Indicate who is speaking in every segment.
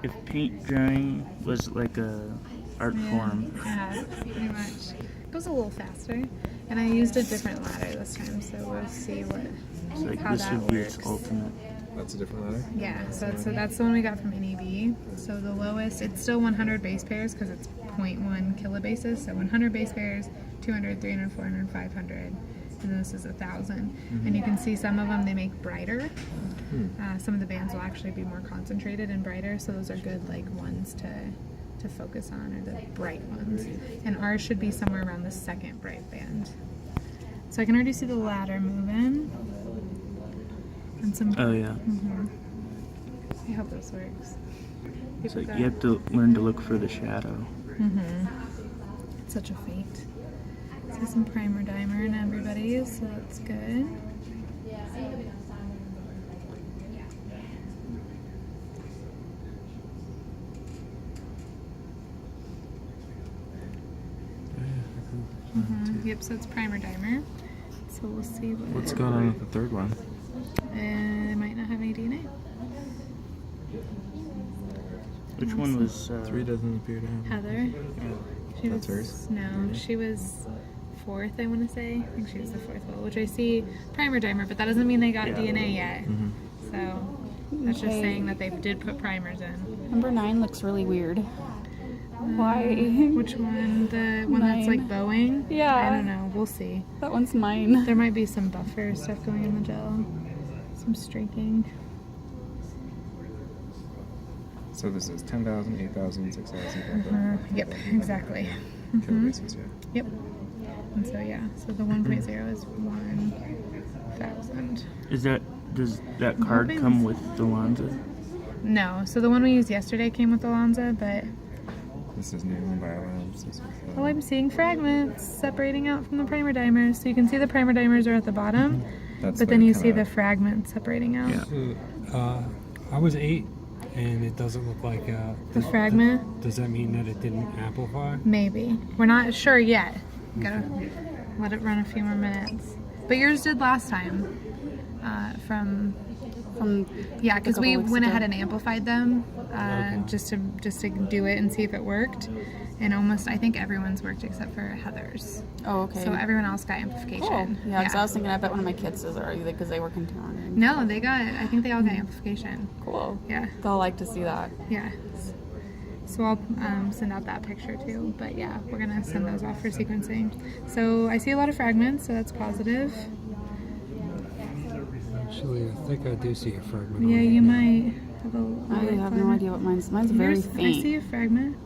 Speaker 1: if paint drying was like a art form.
Speaker 2: Yeah, pretty much. It goes a little faster, and I used a different ladder this time, so we'll see how
Speaker 1: this
Speaker 2: that
Speaker 1: would be
Speaker 2: works.
Speaker 1: its ultimate.
Speaker 3: That's a different ladder?
Speaker 2: Yeah, so that's the one we got from NEB. So the lowest, it's still 100 base pairs because it's 0.1 kilobases. So 100 base pairs, 200, 300, 400, 500, and then this is 1,000. And you can see some of them they make brighter. Some of the bands will actually be more concentrated and brighter, so those are good like ones to focus on, or the bright ones. And ours should be somewhere around the second bright band. So I can already see the ladder moving. And some.
Speaker 1: Oh yeah.
Speaker 2: I hope this works.
Speaker 1: So you have to learn to look for the shadow.
Speaker 2: It's such a feat. So some primer dimer in everybody, so that's good. Yep, so it's primer dimer. So we'll see
Speaker 3: What's going on with the third one?
Speaker 2: It might not have any DNA.
Speaker 1: Which one was?
Speaker 3: 3 doesn't appear to have.
Speaker 2: Heather. She
Speaker 3: That's
Speaker 2: was,
Speaker 3: hers?
Speaker 2: No, she was 4th, I want to say. I think she was the 4th one, which I see primer dimer, but that doesn't mean they got DNA yet. So that's just saying that they did put primers in.
Speaker 4: Number 9 looks really weird. Why?
Speaker 2: Which one? The one that's like bowing?
Speaker 4: Yeah.
Speaker 2: I don't know. We'll see.
Speaker 4: That one's mine.
Speaker 2: There might be some buffer stuff going in the gel. Some streaking.
Speaker 3: So this is 10,000, 8,000, 6,000, 5,000.
Speaker 2: Yep, exactly.
Speaker 3: Kilobases, yeah.
Speaker 2: Yep. And so yeah, so the 1.0 is 1,000.
Speaker 1: Does that card come with the Lanza?
Speaker 2: No, so the one we used yesterday came with the Lanza, but
Speaker 3: This is new biolabs.
Speaker 2: oh, I'm seeing fragments separating out from the primer dimers. So you can see the primer dimers are at the bottom,
Speaker 3: That's
Speaker 2: but then
Speaker 3: like
Speaker 2: you see
Speaker 3: kinda-
Speaker 2: the fragments separating out.
Speaker 1: Yeah.
Speaker 5: I was 8, and it doesn't look like
Speaker 2: The fragment,
Speaker 5: Does that mean that it didn't amplify?
Speaker 2: maybe. We're not sure yet. Gotta let it run a few more minutes. But yours did last time. Yeah, because we went ahead and amplified them just to do it and see if it worked. And almost, I think everyone's worked except for Heather's.
Speaker 4: Oh, okay.
Speaker 2: So everyone else got amplification.
Speaker 4: Cool. Yeah, because I was thinking, I bet one of my kids is already, because they work in town.
Speaker 2: No, I think they all got amplification.
Speaker 4: Cool.
Speaker 2: Yeah.
Speaker 4: They'll like to see that.
Speaker 2: Yeah. So I'll send out that picture too. But yeah, we're going to send those off for sequencing. So I see a lot of fragments, so that's positive.
Speaker 5: Actually, I think I do see a fragment.
Speaker 2: Yeah, you might have a
Speaker 4: I have no idea what mine's very faint.
Speaker 2: I see a fragment.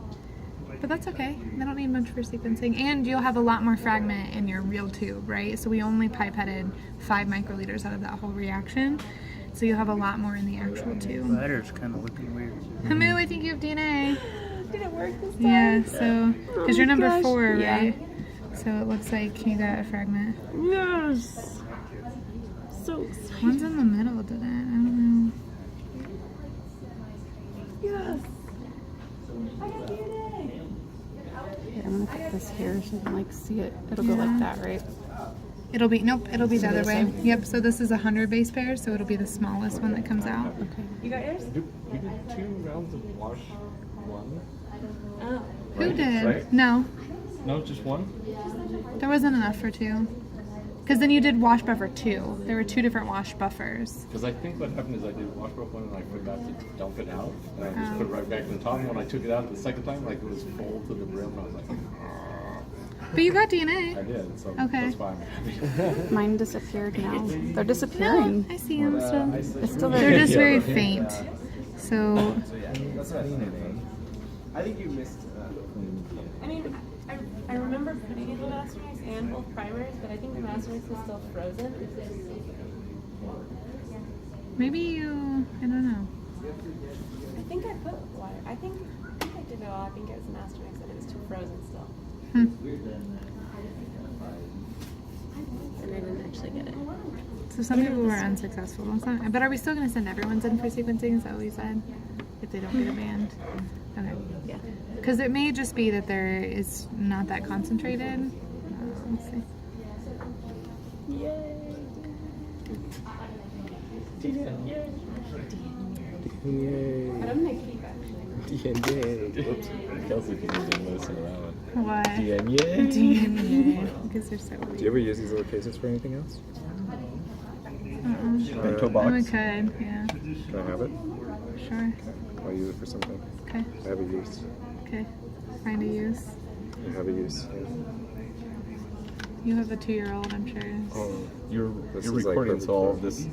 Speaker 2: But that's okay. They don't need much for sequencing. And you'll have a lot more fragment in your real tube, right? So we only pipetted 5 microliters out of that whole reaction. So you'll have a lot more in the actual tube.
Speaker 1: Ladder's kind of looking weird.
Speaker 2: Hamu, I think you have DNA.
Speaker 4: Did it work this time?
Speaker 2: Yeah, so, because you're number 4,
Speaker 4: yeah.
Speaker 2: right? So it looks like you got a fragment.
Speaker 4: Yes. So excited.
Speaker 2: One's in the middle, did it? I don't know.
Speaker 4: Yes. I got DNA. Here, I'm gonna put this here so you can like see it. It'll go like that, right?
Speaker 2: It'll be, nope, it'll be the other
Speaker 4: this
Speaker 2: way.
Speaker 4: way?
Speaker 2: Yep, so this is 100 base pairs, so it'll be the smallest one that comes out.
Speaker 4: Okay.
Speaker 3: We did 2 rounds of wash 1.
Speaker 2: Who did?
Speaker 3: Right?
Speaker 2: No,
Speaker 3: No, just 1?
Speaker 2: there wasn't enough for 2. Because then you did wash buffer 2. There were 2 different wash buffers.
Speaker 6: Because I think what happened is I did wash buffer 1 and I forgot to dump it out. And I just put it right back in the top. And when I took it out the second time, like it was full to the brim. I was like,
Speaker 2: But you got DNA.
Speaker 6: I did. So
Speaker 2: Okay.
Speaker 6: that's fine.
Speaker 4: Mine disappeared now. They're disappearing.
Speaker 2: I see them still.
Speaker 4: It's still
Speaker 2: They're
Speaker 4: there.
Speaker 2: just very faint. So,
Speaker 3: That's not DNA. I think you missed.
Speaker 7: I mean, I remember putting in the master mix and both primers, but I think the master mix is still frozen.
Speaker 2: maybe you, I don't know.
Speaker 7: I think I put water. I think I did it all. I think it was a master mix and it was too frozen still.
Speaker 4: And I didn't actually get it.
Speaker 2: So some people were unsuccessful. But are we still going to send everyone's in for sequencing? Is that what we said? If they don't get a band? Okay.
Speaker 4: Yeah.
Speaker 2: Because it may just be that there is not that concentrated. Let's see.
Speaker 4: Yay.
Speaker 3: Yay.
Speaker 7: But I'm gonna keep actually.
Speaker 3: DNA.
Speaker 6: Whoops. Kelsey can even listen to that one.
Speaker 2: What?
Speaker 6: DNA.
Speaker 2: DNA. Because they're so weird.
Speaker 3: Do you ever use these little cases for anything else?
Speaker 6: Bento
Speaker 2: Oh, we
Speaker 6: box.
Speaker 2: could, yeah.
Speaker 3: Can I have it?
Speaker 2: Sure.
Speaker 3: I'll use it for something.
Speaker 2: Okay.
Speaker 3: I have a use.
Speaker 2: Okay. Find a use.
Speaker 3: I have a use.
Speaker 2: You have a 2-year-old, I'm sure.
Speaker 6: Oh, you're
Speaker 3: This
Speaker 6: you're
Speaker 3: is, like,
Speaker 6: recording,
Speaker 3: perfect
Speaker 6: so all
Speaker 3: for-
Speaker 6: of this.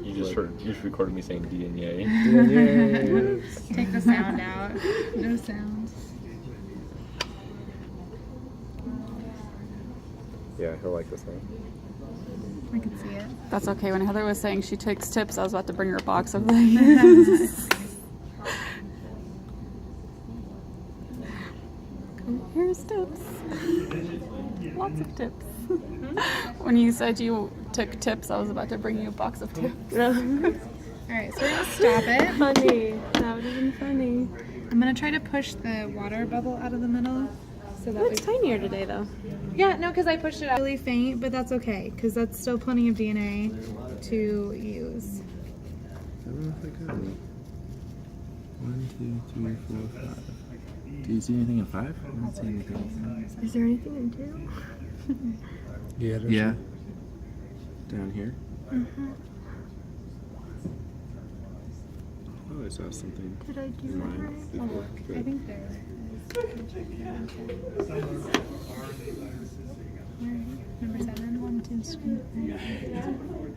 Speaker 6: You just recorded me saying DNA.
Speaker 3: DNA.
Speaker 2: Take the sound out. No sound.
Speaker 3: Yeah, he'll like this one.
Speaker 2: I can see it.
Speaker 4: That's okay. When Heather was saying she takes tips, I was about to bring her a box of these. Here's tips. Lots of tips. When you said you took tips, I was about to bring you a box of tips.
Speaker 2: Alright, so we're gonna stop it.
Speaker 7: Funny. That would have been funny.
Speaker 2: I'm gonna try to push the water bubble out of the middle. So that
Speaker 7: It's tinier today though.
Speaker 2: Yeah, no, because I pushed it out really faint, but that's okay, because that's still plenty of DNA to use.
Speaker 1: I don't know if I got it. 1, 2, 3, 4, 5. Do you see anything in 5? I don't see anything in 5.
Speaker 7: Is there anything in 2?
Speaker 5: Yeah. there's
Speaker 1: Yeah.
Speaker 5: some-
Speaker 1: Down here.
Speaker 3: Oh, I saw something.
Speaker 7: Did I do
Speaker 3: in
Speaker 7: that
Speaker 3: mine
Speaker 7: right?
Speaker 3: before.
Speaker 2: I
Speaker 3: Good.
Speaker 2: think there is. Number 7, 1, 2, 3.